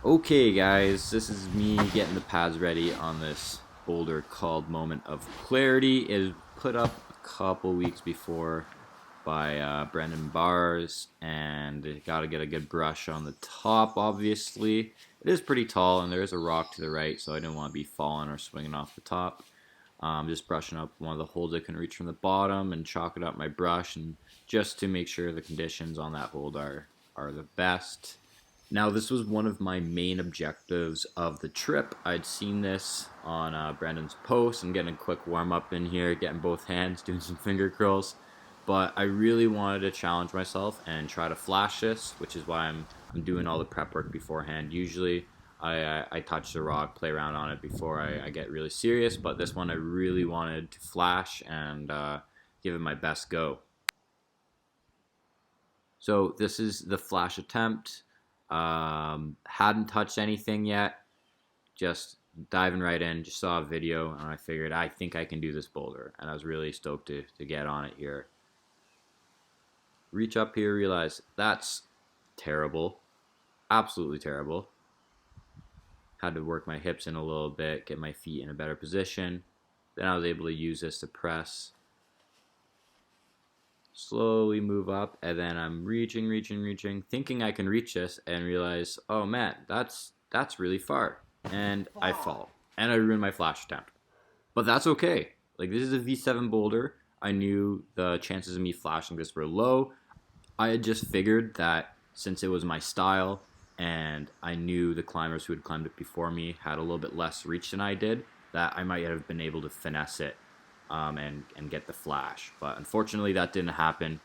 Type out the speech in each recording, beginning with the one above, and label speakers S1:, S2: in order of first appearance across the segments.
S1: Okay guys, this is me getting the pads ready on this boulder called Moment of Clarity. It was put up a couple weeks before by Brendan Bars, and gotta get a good brush on the top. Obviously it is pretty tall and there is a rock to the right, so I didn't want to be falling or swinging off the top. Just brushing up one of the holes I couldn't reach from the bottom and chalking up my brush, and just to make sure the conditions on that hold are the best. Now, this was one of my main objectives of the trip. I'd seen this on Brandon's post and getting a quick warm up in here, getting both hands, doing some finger curls. But I really wanted to challenge myself and try to flash this, which is why I'm doing all the prep work beforehand. Usually, I touch the rock, play around on it before I get really serious. But this one, I really wanted to flash and give it my best go. So this is the flash attempt. Hadn't touched anything yet, just diving right in. Just saw a video and I figured I think I can do this boulder, and I was really stoked to get on it here. Reach up here, realize that's terrible, absolutely terrible. Had to work my hips in a little bit, get my feet in a better position. Then I was able to use this to press. Slowly move up, and then I'm reaching, thinking I can reach this, and realize, oh man, that's really far, and I fall, and I ruin my flash attempt. But that's okay. Like, this is a V7 boulder. I knew the chances of me flashing this were low. I had just figured that since it was my style, and I knew the climbers who had climbed it before me had a little bit less reach than I did, that I might have been able to finesse it and get the flash. But unfortunately that didn't happen.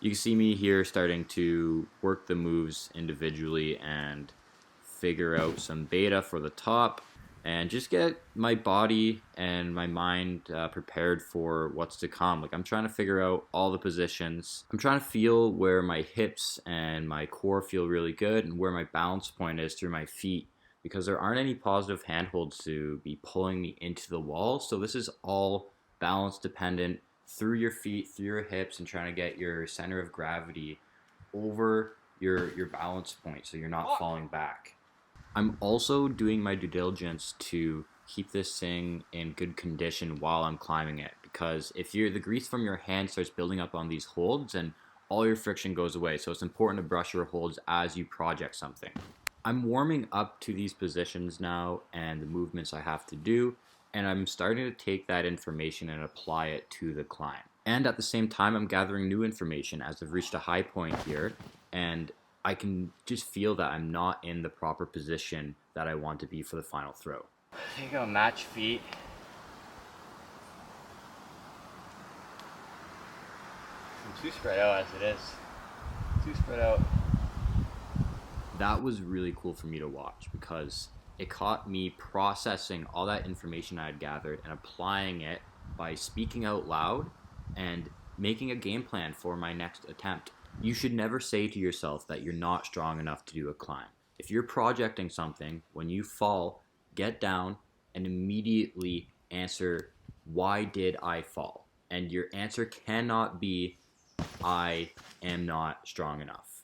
S1: You can see me here starting to work the moves individually and figure out some beta for the top and just get my body and my mind prepared for what's to come. Like, I'm trying to figure out all the positions. I'm trying to feel where my hips and my core feel really good and where my balance point is through my feet, because there aren't any positive handholds to be pulling me into the wall. So this is all balance dependent through your feet, through your hips, and trying to get your center of gravity over your balance point so you're not falling back. I'm also doing my due diligence to keep this thing in good condition while I'm climbing it, because if the grease from your hand starts building up on these holds, and all your friction goes away. So it's important to brush your holds as you project something. I'm warming up to these positions now and the movements I have to do, and I'm starting to take that information and apply it to the climb. And at the same time, I'm gathering new information as I've reached a high point here, and I can just feel that I'm not in the proper position that I want to be for the final throw.
S2: I think I'll match feet. I'm too spread out as it is. Too spread out.
S1: That was really cool for me to watch, because it caught me processing all that information I had gathered and applying it by speaking out loud and making a game plan for my next attempt. You should never say to yourself that you're not strong enough to do a climb. If you're projecting something, when you fall, get down and immediately answer, why did I fall? And your answer cannot be, I am not strong enough.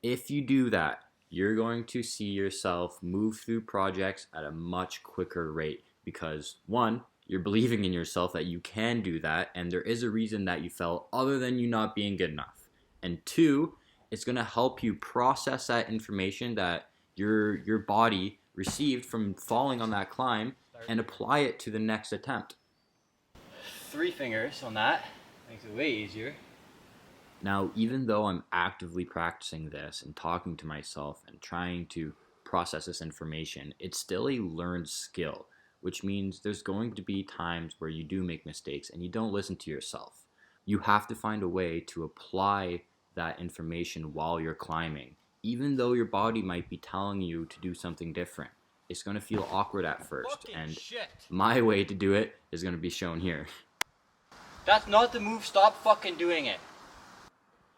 S1: If you do that, you're going to see yourself move through projects at a much quicker rate, because one, you're believing in yourself that you can do that, and there is a reason that you fell other than you not being good enough. And two, it's going to help you process that information that your body received from falling on that climb and apply it to the next attempt.
S2: 3 fingers on that makes it way easier.
S1: Now, even though I'm actively practicing this and talking to myself and trying to process this information, it's still a learned skill, which means there's going to be times where you do make mistakes and you don't listen to yourself. You have to find a way to apply that information while you're climbing, even though your body might be telling you to do something different. It's going to feel awkward at first, and my way to do it is going to be shown here.
S2: That's not the move, stop fucking doing it.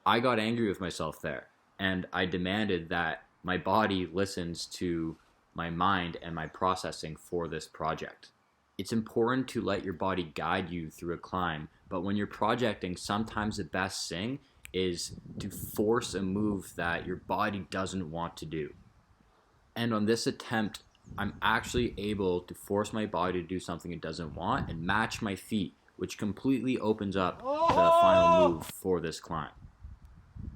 S1: I got angry with myself there, and I demanded that my body listens to my mind and my processing for this project. It's important to let your body guide you through a climb, but when you're projecting, sometimes the best thing is to force a move that your body doesn't want to do. And on this attempt, I'm actually able to force my body to do something it doesn't want and match my feet, which completely opens up the final move for this climb.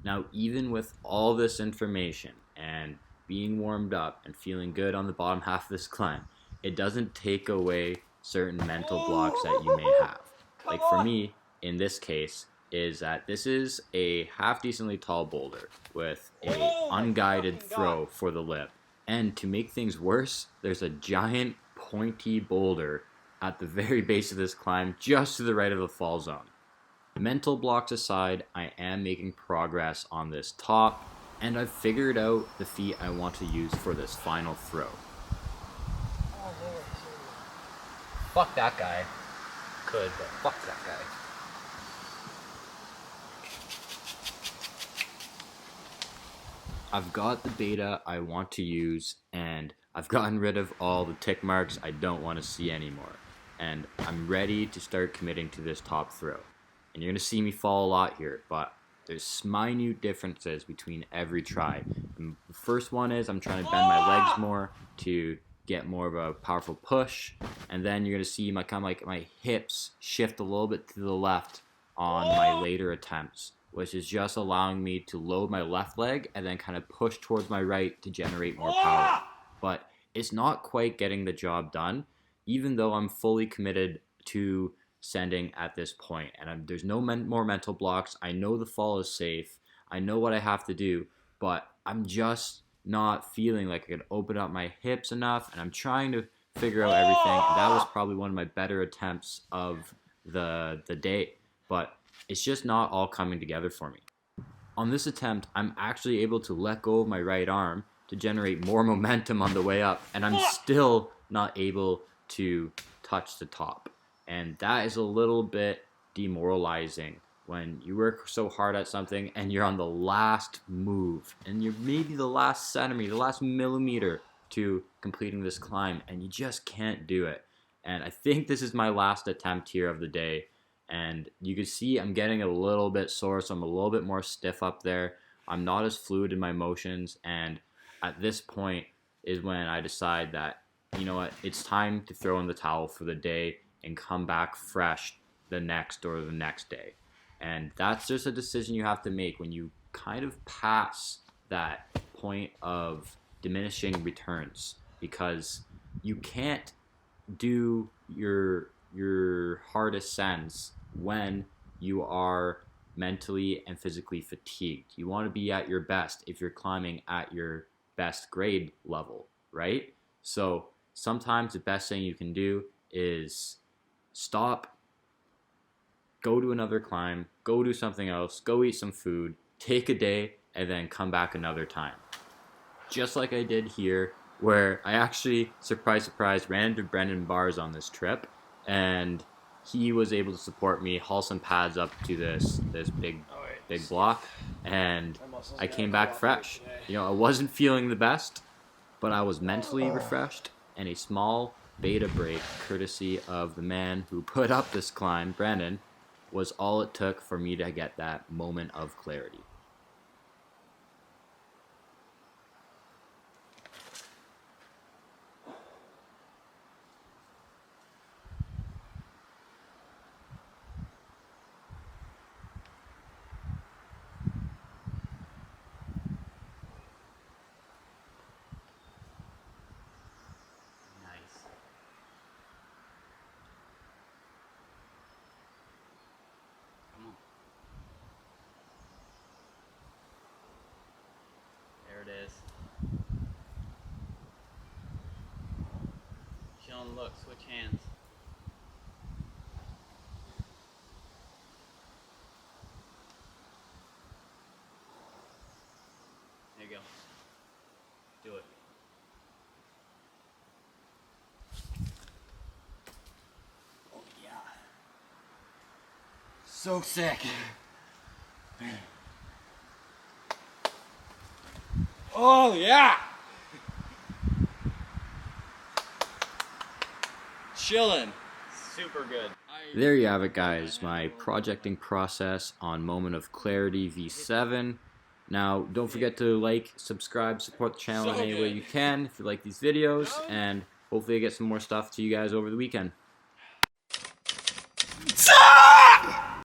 S1: Now, even with all this information and being warmed up and feeling good on the bottom half of this climb, it doesn't take away certain mental blocks that you may have. Like for me, in this case, is that this is a half decently tall boulder with a unguided throw for the lip. And to make things worse, there's a giant pointy boulder at the very base of this climb just to the right of the fall zone. Mental blocks aside, I am making progress on this top, and I've figured out the feet I want to use for this final throw.
S2: Fuck that guy. Could, but fuck that guy.
S1: I've got the beta I want to use, and I've gotten rid of all the tick marks I don't want to see anymore. And I'm ready to start committing to this top throw. And you're going to see me fall a lot here, but there's minute differences between every try. And the first one is I'm trying to bend my legs more to get more of a powerful push, and then you're going to see my kind of like my hips shift a little bit to the left on my later attempts, which is just allowing me to load my left leg and then kind of push towards my right to generate more power. But it's not quite getting the job done, even though I'm fully committed to sending at this point, and there's no more mental blocks. I know the fall is safe. I know what I have to do, but I'm just not feeling like I could open up my hips enough, and I'm trying to figure out everything. And that was probably one of my better attempts of the day, but it's just not all coming together for me. On this attempt, I'm actually able to let go of my right arm to generate more momentum on the way up, and I'm still not able to touch the top. And that is a little bit demoralizing when you work so hard at something and you're on the last move and you're maybe the last centimeter, the last millimeter to completing this climb, and you just can't do it. And I think this is my last attempt here of the day, and you can see I'm getting a little bit sore, so I'm a little bit more stiff up there. I'm not as fluid in my motions, and at this point is when I decide that, you know what, it's time to throw in the towel for the day and come back fresh the next day. And that's just a decision you have to make when you kind of pass that point of diminishing returns, because you can't do your hardest sends when you are mentally and physically fatigued. You want to be at your best if you're climbing at your best grade level, right? So sometimes the best thing you can do is stop, go to another climb, go do something else, go eat some food, take a day, and then come back another time. Just like I did here, where I actually, surprise, ran into Brendan Bars on this trip, and he was able to support me, haul some pads up to this big block, and I came back fresh. You know, I wasn't feeling the best, but I was mentally refreshed, and a small beta break, courtesy of the man who put up this climb, Brandon, was all it took for me to get that moment of clarity.
S2: There it is. Chillin' look, switch hands. There you go. Do it. Oh yeah. So sick. Oh yeah. Chillin'. Super good.
S1: There you have it, guys. My projecting process on Moment of Clarity V7. Now, don't forget to like, subscribe, support the channel in any way you can if you like these videos, and hopefully I get some more stuff to you guys over the weekend.